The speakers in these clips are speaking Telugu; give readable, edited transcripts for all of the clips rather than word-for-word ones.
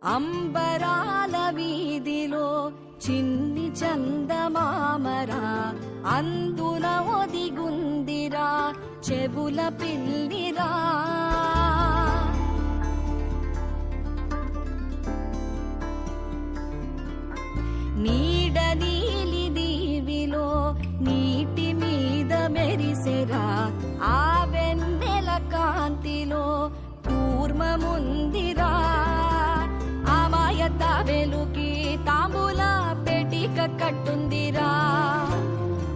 అంబరాల వీధిలో చిన్ని చందమామరా అందున ఒదిగుందిరా చెవుల పిల్లిరా. నీడ నీలి దీవిలో నీటి మీద మెరిసెరా ఆ వెన్నెల కాంతిలో కూర్మముందిరా. అమాయత వెలుకి తాంబూల పెటిక కట్టుందిరా.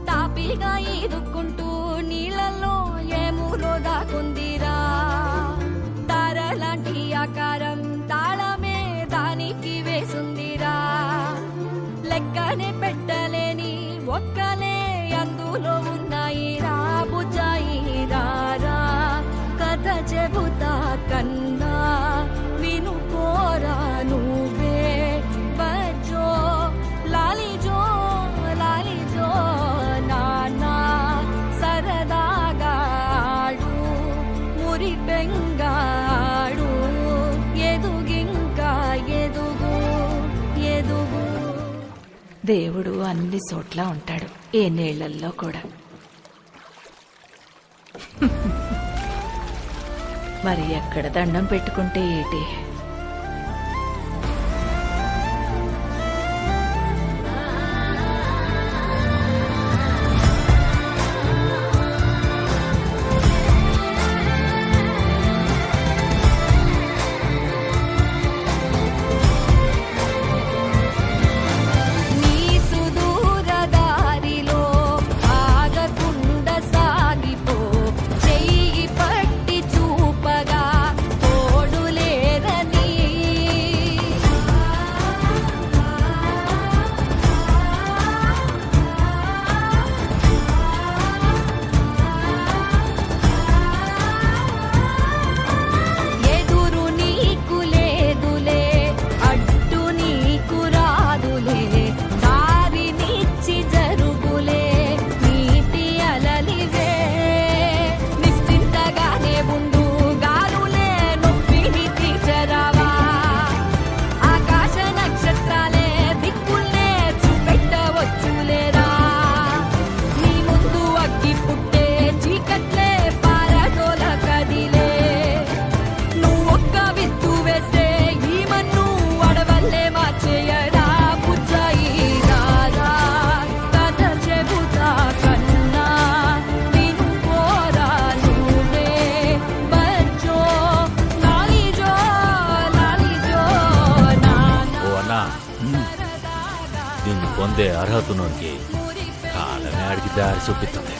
తాపిగా ఈదుకుంటూ నీళ్ళల్లో ఏములో దాకుందిరా. తారలాంటి ఆకారం తాళమే దానికి వేసుందిరా. లెక్కనే పెట్టలేని ఒక్కలే అందులో ఉన్నాయిరా. బుజ్జాయిరా కథ చెబుతా కన్నా వినుకోరా నువ్వే. బజ్జో లాలిజో లాలిజో నానా సరదాగా ఆడు మురిపెంగాడు. ఎదుగింకా ఎదుగు ఎదుగు. దేవుడు అన్ని చోట్ల ఉంటాడు, ఏ నీళ్లల్లో కూడా. మరి ఎక్కడ దండం పెట్టుకుంటే ఏటి? దీన్ని పొందే అర్హతనుడికి కాలమే అడిగి దారి చూపిస్తుంది.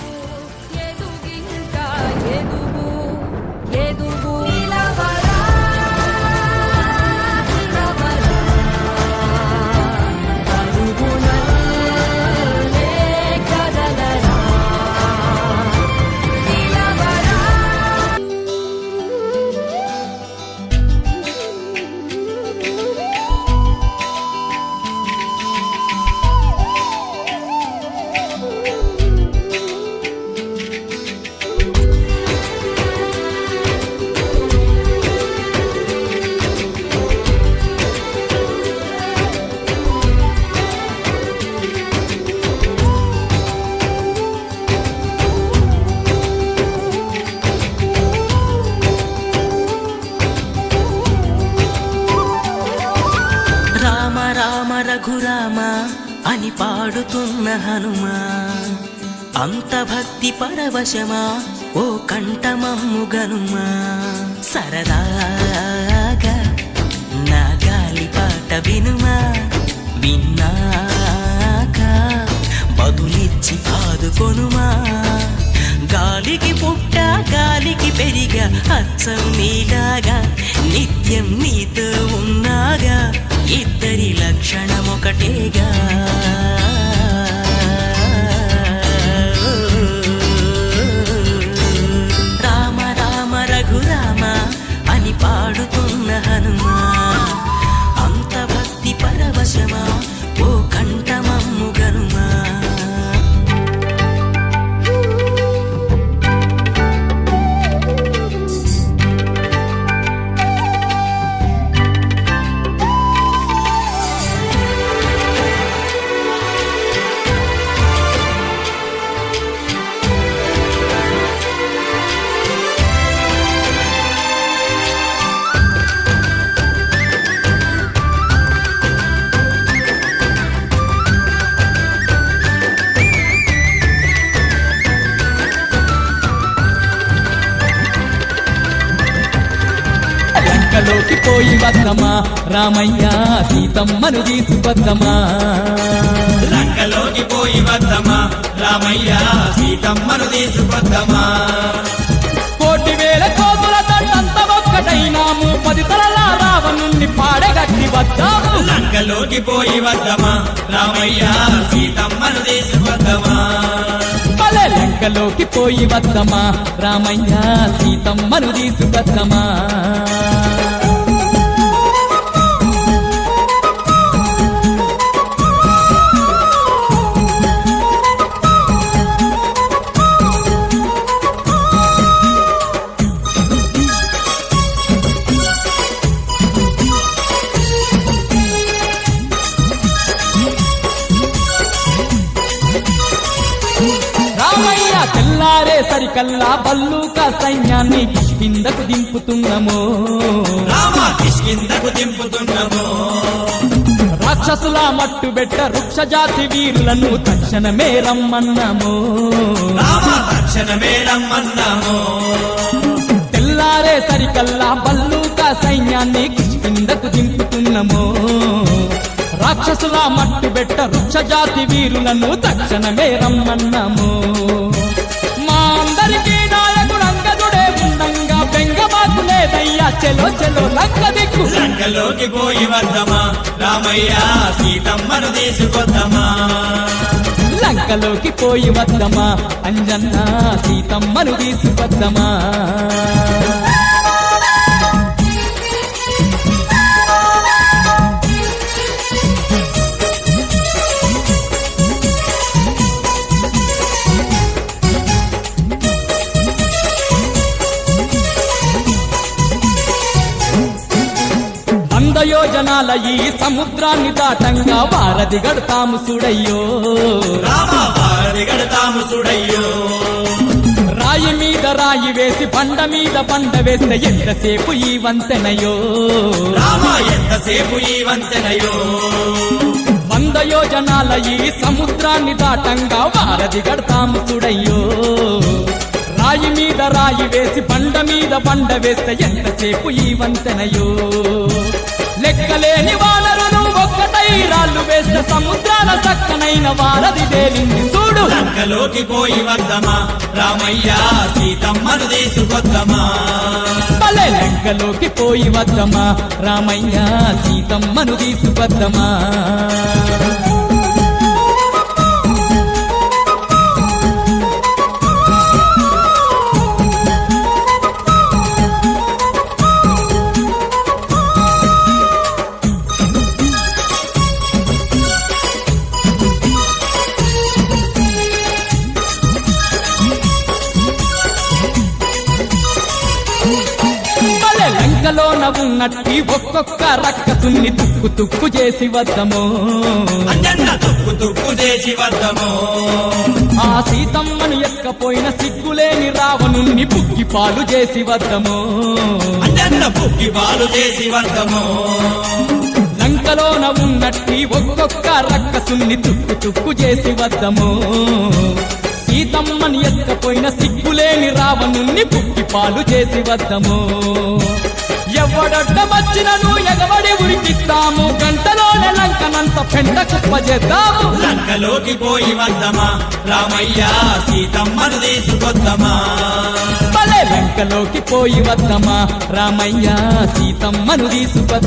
రఘురామ అని పాడుతున్న హనుమా, అంత భక్తి పరవశమా ఓ కంఠమమ్ము గనుమా. సరదాగా నా గాలి పాట వినుమా, విన్నాక బదులిచ్చి ఆదుకొనుమా. గాలికి పుట్ట గాలికి పెరిగా అచ్చం నీలాగా నిత్యం నీతో ఉన్నాగా. ఇద్దరి లక్షణం ఒకటేగా. రామ రామ రఘురామ అని పాడుతున్న హనుమా, అంత భక్తి పరవశమా ఓ కంఠమమ్ము గనుమా. లంకలోకి పోయి వద్దమా రామయ్య సీతమ్మను తీసుకొద్దమా లంకలోకి పోయి వద్దమా రామయ్య సీతమ్మను తీసుకొద్దమా 1,000,000 కోతుల దండంత ఒక్కటైనాము 10 తలల రావణుణ్ణి పాడగట్టి వద్దాము లంకలోకి పోయి వద్దమా రామయ్య సీతమ్మను తీసుకొద్దమా భలే లంకలోకి పోయి వద్దమా రామయ్య సీతమ్మను తీసుకొద్దమా రామయ్య తెల్లారే సరికల్లా బల్లూక సైన్యాన్ని కిష్కిందకు దింపుతున్నాము రామ కిష్కిందకు దింపుతున్నాము రాక్షసుల మట్టుబెట్ట వృక్ష జాతి వీరులను తక్షణమే రమ్మన్నాము రామ తక్షణమే రమ్మన్నాము తెల్లారే సరికల్లా బల్లూక సైన్యాన్ని కిష్కిందకు దింపుతున్నాము రాక్షసుల మట్టుబెట్ట వృక్ష జాతి వీరులను తక్షణమే రమ్మన్నాము మా అందరికీ నాయకుడు అంగదుడే ఉండంగా బెంగబాకు లేదయ్యా చెలో చెలో లంక దిక్కు లంకలోకి పోయి వద్దమా రామయ్య సీతమ్మను తీసుకొద్దమా లంకలోకి పోయి వద్దమా అంజన్న సీతమ్మను తీసుకొద్దమా యోజనాల ఈ సముద్రాన్ని దాటంగా వారధి గడతాము సుడయ్యో రామ వారధి గడతాము సుడయ్యో రాయి మీద రాయి వేసి బండ మీద బండ వేస్తే ఎంతసేపు ఈ వంతెనయో రామ ఎంతసేపు ఈ వంతెనయో 100 యోజనాల ఈ సముద్రాన్ని దాటంగా వారధి గడతాము సుడయ్యో రాయి మీద రాయి వేసి బండ మీద బండ వేస్తే ఎంతసేపు ఈ వంతెనయో లెక్కలేని వానరులు ఒక్కటై రాళ్ళు వేస్తే సముద్రాల చక్కనైన వారధి తేలింది చూడు లంకలోకి పోయి వద్దమా రామయ్య సీతమ్మను తీసుకొద్దమా భలే లంకలోకి పోయి వద్దమా రామయ్య సీతమ్మను తీసుకొద్దమా లంకలోన ఉన్నట్టి ఒక్కొక్క రక్కసుని తుక్కు తుక్కు చేసి వద్దము అంజన్న తుక్కు తుక్కు చేసి వద్దము ఆ సీతమ్మను ఎక్కపోయిన సిగ్గులేని రావణుణ్ణి పుక్కి పాలు చేసి వద్దము అంజన్న పుక్కి పాలు చేసి వద్దము లంకలోన ఉన్నట్టి ఒక్కొక్క రక్కసుని తుక్కు తుక్కు చేసి వద్దము సీతమ్మని ఎక్కపోయిన సిగ్గులేని రావణుణ్ణి పుక్కి పాలు చేసి వద్దము ఎవడడ్డమచ్చినను ఎగబడి ఉరికిస్తాము గంటలోనే లంకనంత పెంట కుప్పజేద్దాము లంకలోకి పోయి వద్దమా రామయ్య సీతమ్మను తీసుకొద్దమా భలే లంకలోకి పోయి వద్దమా రామయ్య సీతమ్మను తీసుకొద్దామా